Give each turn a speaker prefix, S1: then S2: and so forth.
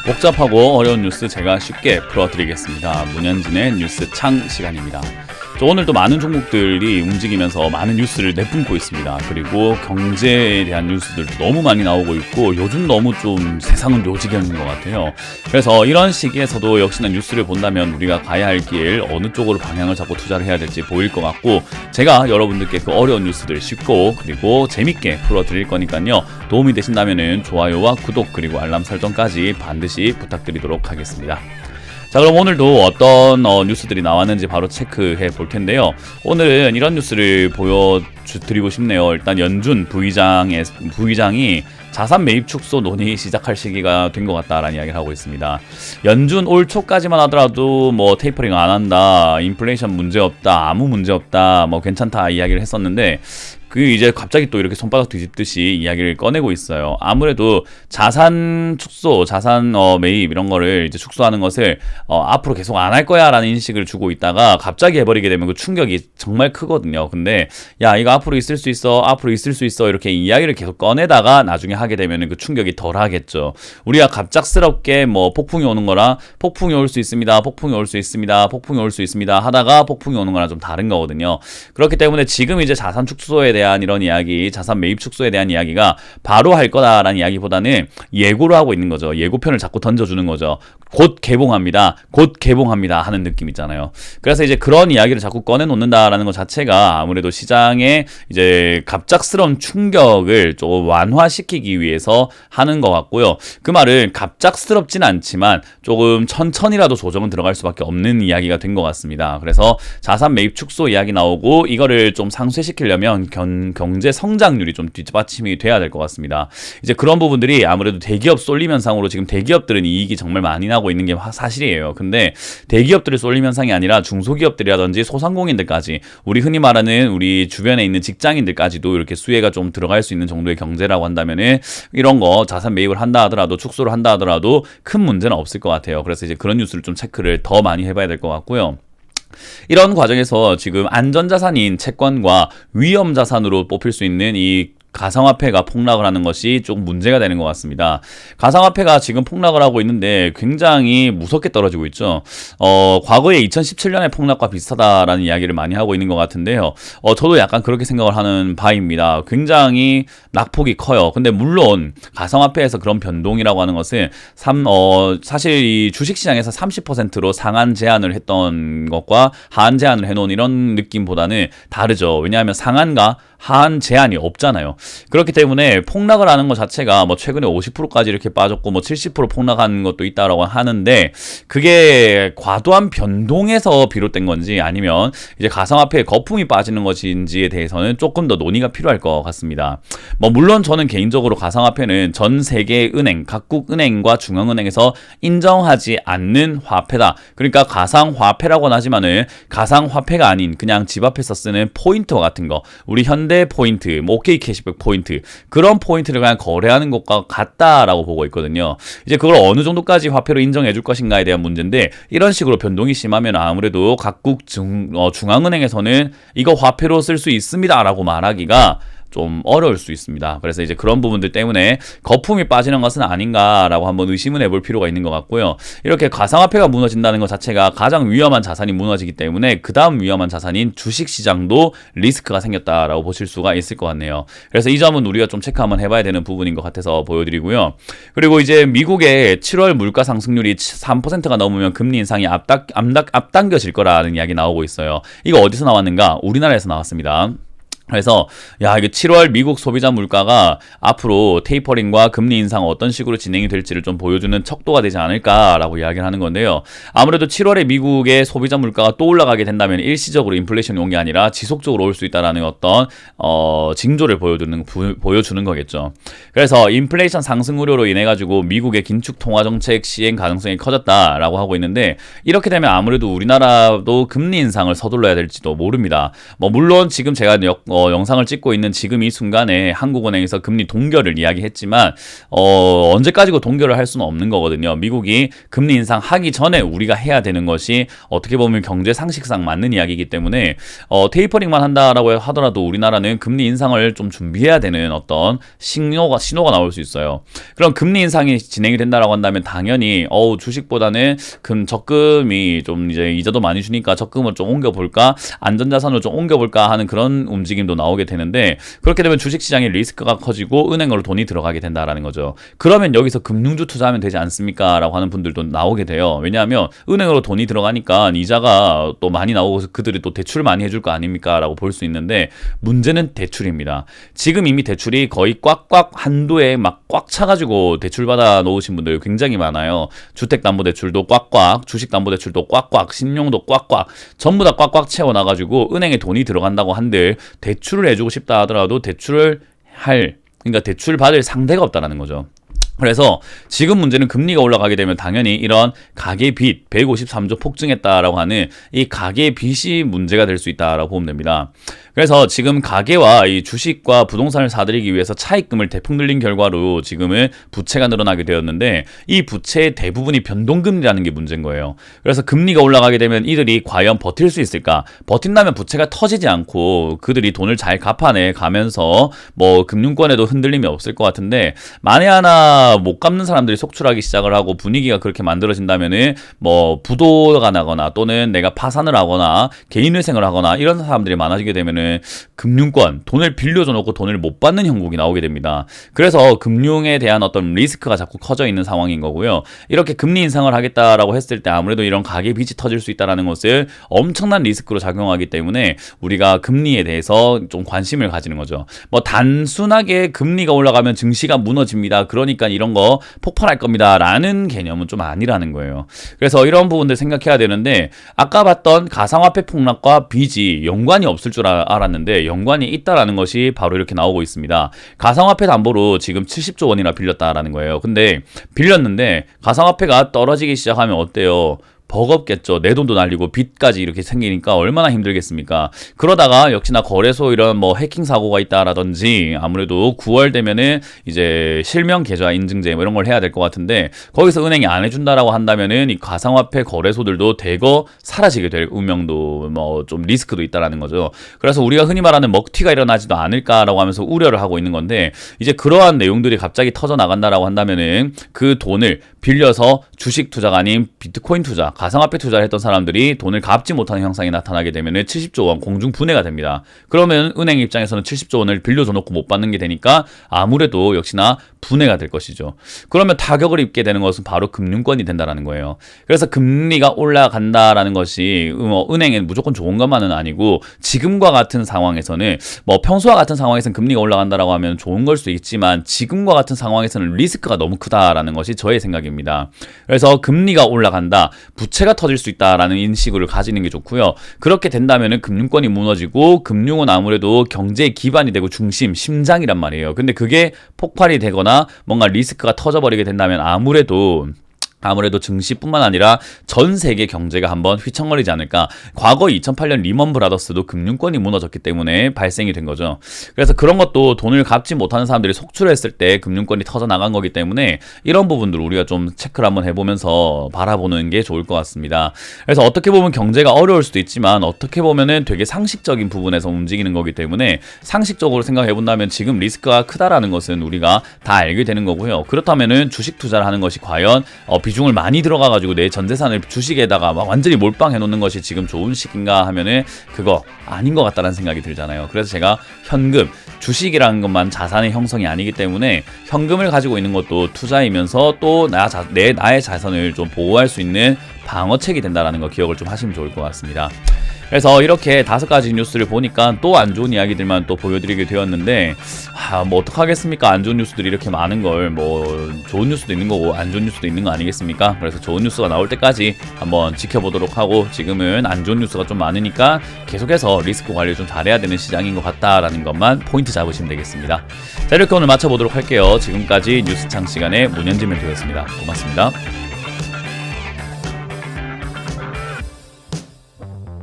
S1: 복잡하고 어려운 뉴스 제가 쉽게 풀어드리겠습니다. 문현진의 뉴스 창 시간입니다. 오늘도 많은 종목들이 움직이면서 많은 뉴스를 내뿜고 있습니다. 그리고 경제에 대한 뉴스들도 너무 많이 나오고 있고 요즘 너무 좀 세상은 묘지경인 것 같아요. 그래서 이런 시기에서도 역시나 뉴스를 본다면 우리가 가야 할 길 어느 쪽으로 방향을 잡고 투자를 해야 될지 보일 것 같고, 제가 여러분들께 그 어려운 뉴스들 쉽고 그리고 재밌게 풀어드릴 거니까요. 도움이 되신다면 좋아요와 구독 그리고 알람 설정까지 반드시 부탁드리도록 하겠습니다. 자, 그럼 오늘도 어떤 뉴스들이 나왔는지 바로 체크해 볼 텐데요. 오늘은 이런 뉴스를 보여드리고 싶네요. 일단 연준 부의장이 자산 매입 축소 논의 시작할 시기가 된 것 같다라는 이야기를 하고 있습니다. 연준 올 초까지만 하더라도 뭐 테이퍼링 안 한다, 인플레이션 문제 없다, 아무 문제 없다, 뭐 괜찮다 이야기를 했었는데, 이제 갑자기 또 이렇게 손바닥 뒤집듯이 이야기를 꺼내고 있어요. 아무래도 자산 축소, 자산 매입 이런 거를 이제 축소하는 것을 앞으로 계속 안 할 거야 라는 인식을 주고 있다가 갑자기 해버리게 되면 그 충격이 정말 크거든요. 근데 야, 이거 앞으로 있을 수 있어, 앞으로 있을 수 있어 이렇게 이야기를 계속 꺼내다가 나중에 하게 되면 그 충격이 덜 하겠죠. 우리가 갑작스럽게 뭐 폭풍이 오는 거랑 폭풍이 올 수 있습니다, 폭풍이 올 수 있습니다, 폭풍이 올 수 있습니다 하다가 폭풍이 오는 거랑 좀 다른 거거든요. 그렇기 때문에 지금 이제 자산 축소에 대한 이런 이야기, 자산 매입 축소에 대한 이야기가 바로 할 거다라는 이야기보다는 예고를 하고 있는 거죠. 예고편을 자꾸 던져주는 거죠. 곧 개봉합니다, 곧 개봉합니다 하는 느낌 있잖아요. 그래서 이제 그런 이야기를 자꾸 꺼내놓는다라는 것 자체가 아무래도 시장에 이제 갑작스러운 충격을 좀 완화시키기 위해서 하는 것 같고요. 그 말은 갑작스럽진 않지만 조금 천천히라도 조정은 들어갈 수밖에 없는 이야기가 된 것 같습니다. 그래서 자산 매입 축소 이야기 나오고 이거를 좀 상쇄시키려면 경제 성장률이 좀 뒷받침이 돼야 될 것 같습니다. 이제 그런 부분들이 아무래도 대기업 쏠림 현상으로 지금 대기업들은 이익이 정말 많이 나고 있는 게 사실이에요. 근데 대기업들이 쏠림 현상이 아니라 중소기업들이라든지 소상공인들까지, 우리 흔히 말하는 우리 주변에 있는 직장인들까지도 이렇게 수혜가 좀 들어갈 수 있는 정도의 경제라고 한다면은 이런 거 자산 매입을 한다 하더라도, 축소를 한다 하더라도 큰 문제는 없을 것 같아요. 그래서 이제 그런 뉴스를 좀 체크를 더 많이 해봐야 될 것 같고요. 이런 과정에서 지금 안전자산인 채권과 위험자산으로 뽑힐 수 있는 이 가상화폐가 폭락을 하는 것이 조금 문제가 되는 것 같습니다. 가상화폐가 지금 폭락을 하고 있는데 굉장히 무섭게 떨어지고 있죠. 과거에 2017년의 폭락과 비슷하다라는 이야기를 많이 하고 있는 것 같은데요. 저도 약간 그렇게 생각을 하는 바입니다. 굉장히 낙폭이 커요. 근데 물론 가상화폐에서 그런 변동이라고 하는 것은 사실 이 주식시장에서 30%로 상한 제한을 했던 것과 하한 제한을 해놓은 이런 느낌보다는 다르죠. 왜냐하면 상한과 하한 제한이 없잖아요. 그렇기 때문에 폭락을 하는 것 자체가 뭐 최근에 50%까지 이렇게 빠졌고 뭐 70% 폭락하는 것도 있다라고 하는데, 그게 과도한 변동에서 비롯된 건지 아니면 이제 가상화폐에 거품이 빠지는 것인지에 대해서는 조금 더 논의가 필요할 것 같습니다. 뭐 물론 저는 개인적으로 가상화폐는 전 세계 은행, 각국 은행과 중앙은행에서 인정하지 않는 화폐다. 그러니까 가상화폐라고는 하지만은 가상화폐가 아닌 그냥 집 앞에서 쓰는 포인터 같은 거, 우리 현대 포인트, 뭐 OK 캐시백 포인트, 그런 포인트를 그냥 거래하는 것과 같다라고 보고 있거든요. 이제 그걸 어느 정도까지 화폐로 인정해 줄 것인가에 대한 문제인데, 이런 식으로 변동이 심하면 아무래도 각국 중앙은행에서는 이거 화폐로 쓸 수 있습니다라고 말하기가 좀 어려울 수 있습니다. 그래서 이제 그런 부분들 때문에 거품이 빠지는 것은 아닌가라고 한번 의심을 해볼 필요가 있는 것 같고요. 이렇게 가상화폐가 무너진다는 것 자체가 가장 위험한 자산이 무너지기 때문에 그 다음 위험한 자산인 주식시장도 리스크가 생겼다라고 보실 수가 있을 것 같네요. 그래서 이 점은 우리가 좀 체크 한번 해봐야 되는 부분인 것 같아서 보여드리고요. 그리고 이제 미국의 7월 물가 상승률이 3%가 넘으면 금리 인상이 앞당겨질 거라는 이야기 나오고 있어요. 이거 어디서 나왔는가? 우리나라에서 나왔습니다. 그래서 야, 이게 7월 미국 소비자 물가가 앞으로 테이퍼링과 금리 인상 어떤 식으로 진행이 될지를 좀 보여주는 척도가 되지 않을까라고 이야기를 하는 건데요. 아무래도 7월에 미국의 소비자 물가가 또 올라가게 된다면 일시적으로 인플레이션이 온 게 아니라 지속적으로 올 수 있다는 어떤 징조를 보여주는 거겠죠. 그래서 인플레이션 상승 우려로 인해 가지고 미국의 긴축 통화 정책 시행 가능성이 커졌다라고 하고 있는데, 이렇게 되면 아무래도 우리나라도 금리 인상을 서둘러야 될지도 모릅니다. 뭐 물론 지금 제가 영상을 찍고 있는 지금 이 순간에 한국은행에서 금리 동결을 이야기했지만 언제까지고 동결을 할 수는 없는 거거든요. 미국이 금리 인상하기 전에 우리가 해야 되는 것이 어떻게 보면 경제 상식상 맞는 이야기이기 때문에 테이퍼링만 한다라고 하더라도 우리나라는 금리 인상을 좀 준비해야 되는 어떤 신호가 나올 수 있어요. 그럼 금리 인상이 진행이 된다라고 한다면 당연히 주식보다는 적금이 좀 이제 이자도 많이 주니까 적금을 좀 옮겨볼까, 안전자산으로 좀 옮겨볼까 하는 그런 움직임도 나오게 되는데, 그렇게 되면 주식시장의 리스크가 커지고 은행으로 돈이 들어가게 된다라는 거죠. 그러면 여기서 금융주 투자하면 되지 않습니까? 라고 하는 분들도 나오게 돼요. 왜냐하면 은행으로 돈이 들어가니까 이자가 또 많이 나오고 그들이 또 대출을 많이 해줄 거 아닙니까? 라고 볼 수 있는데, 문제는 대출입니다. 지금 이미 대출이 거의 꽉꽉 한도에 막 꽉 차가지고 대출 받아 놓으신 분들 굉장히 많아요. 주택담보대출도 꽉꽉, 주식담보대출도 꽉꽉, 신용도 꽉꽉, 전부 다 꽉꽉 채워놔가지고 은행에 돈이 들어간다고 한들 대출을 해주고 싶다 하더라도 그러니까 대출 받을 상대가 없다라는 거죠. 그래서 지금 문제는 금리가 올라가게 되면 당연히 이런 가계빚 153조 폭증했다라고 하는 이 가계빚이 문제가 될 수 있다라고 보면 됩니다. 그래서 지금 가계와 이 주식과 부동산을 사들이기 위해서 차입금을 대폭 늘린 결과로 지금은 부채가 늘어나게 되었는데, 이 부채의 대부분이 변동금리라는 게 문제인 거예요. 그래서 금리가 올라가게 되면 이들이 과연 버틸 수 있을까? 버틴다면 부채가 터지지 않고 그들이 돈을 잘 갚아내 가면서 금융권에도 흔들림이 없을 것 같은데, 만에 하나 못 갚는 사람들이 속출하기 시작을 하고 분위기가 그렇게 만들어진다면은 부도가 나거나 또는 내가 파산을 하거나 개인회생을 하거나 이런 사람들이 많아지게 되면은 금융권, 돈을 빌려줘 놓고 돈을 못 받는 형국이 나오게 됩니다. 그래서 금융에 대한 어떤 리스크가 자꾸 커져 있는 상황인 거고요. 이렇게 금리 인상을 하겠다라고 했을 때 아무래도 이런 가계빚이 터질 수 있다는 것을 엄청난 리스크로 작용하기 때문에 우리가 금리에 대해서 좀 관심을 가지는 거죠. 단순하게 금리가 올라가면 증시가 무너집니다, 그러니까 이런 거 폭발할 겁니다 라는 개념은 좀 아니라는 거예요. 그래서 이런 부분들 생각해야 되는데, 아까 봤던 가상화폐 폭락과 빚이 연관이 없을 줄 알았는데 연관이 있다라는 것이 바로 이렇게 나오고 있습니다. 가상화폐 담보로 지금 70조 원이나 빌렸다라는 거예요. 근데 빌렸는데 가상화폐가 떨어지기 시작하면 어때요? 버겁겠죠. 내 돈도 날리고 빚까지 이렇게 생기니까 얼마나 힘들겠습니까? 그러다가 역시나 거래소 이런 해킹 사고가 있다라든지, 아무래도 9월 되면은 이제 실명 계좌 인증제 이런 걸 해야 될 것 같은데, 거기서 은행이 안 해준다라고 한다면은 이 가상화폐 거래소들도 대거 사라지게 될 운명도 좀 리스크도 있다라는 거죠. 그래서 우리가 흔히 말하는 먹튀가 일어나지도 않을까라고 하면서 우려를 하고 있는 건데, 이제 그러한 내용들이 갑자기 터져 나간다라고 한다면은 그 돈을 빌려서 주식 투자가 아닌 비트코인 투자, 가상화폐 투자를 했던 사람들이 돈을 갚지 못하는 형상이 나타나게 되면 70조 원 공중 분해가 됩니다. 그러면 은행 입장에서는 70조 원을 빌려줘 놓고 못 받는 게 되니까 아무래도 역시나 분해가 될 것이죠. 그러면 타격을 입게 되는 것은 바로 금융권이 된다라는 거예요. 그래서 금리가 올라간다라는 것이 은행엔 무조건 좋은 것만은 아니고, 지금과 같은 상황에서는 평소와 같은 상황에서는 금리가 올라간다라고 하면 좋은 걸 수도 있지만, 지금과 같은 상황에서는 리스크가 너무 크다라는 것이 저의 생각입니다. 그래서 금리가 올라간다, 부채가 터질 수 있다라는 인식을 가지는 게 좋고요. 그렇게 된다면은 금융권이 무너지고, 금융은 아무래도 경제의 기반이 되고 심장이란 말이에요. 근데 그게 폭발이 되거나 뭔가 리스크가 터져버리게 된다면 아무래도 증시뿐만 아니라 전 세계 경제가 한번 휘청거리지 않을까. 과거 2008년 리먼 브라더스도 금융권이 무너졌기 때문에 발생이 된 거죠. 그래서 그런 것도 돈을 갚지 못하는 사람들이 속출했을 때 금융권이 터져 나간 거기 때문에 이런 부분들 우리가 좀 체크를 한번 해보면서 바라보는 게 좋을 것 같습니다. 그래서 어떻게 보면 경제가 어려울 수도 있지만, 어떻게 보면은 되게 상식적인 부분에서 움직이는 거기 때문에 상식적으로 생각해 본다면 지금 리스크가 크다라는 것은 우리가 다 알게 되는 거고요. 그렇다면은 주식 투자를 하는 것이 과연 비중을 많이 들어가가지고 내 전 재산을 주식에다가 완전히 몰빵해 놓는 것이 지금 좋은 시기인가 하면은 그거 아닌 것 같다는 생각이 들잖아요. 그래서 제가 현금, 주식이라는 것만 자산의 형성이 아니기 때문에 현금을 가지고 있는 것도 투자이면서 또 나의 자산을 좀 보호할 수 있는 방어책이 된다는 거 기억을 좀 하시면 좋을 것 같습니다. 그래서 이렇게 5가지 뉴스를 보니까 또 안 좋은 이야기들만 또 보여드리게 되었는데, 어떡하겠습니까? 안 좋은 뉴스들이 이렇게 많은 걸, 좋은 뉴스도 있는 거고 안 좋은 뉴스도 있는 거 아니겠습니까? 그래서 좋은 뉴스가 나올 때까지 한번 지켜보도록 하고, 지금은 안 좋은 뉴스가 좀 많으니까 계속해서 리스크 관리를 좀 잘해야 되는 시장인 것 같다라는 것만 포인트 잡으시면 되겠습니다. 자, 이렇게 오늘 마쳐보도록 할게요. 지금까지 뉴스창 시간의 문현진 멘토였습니다. 고맙습니다.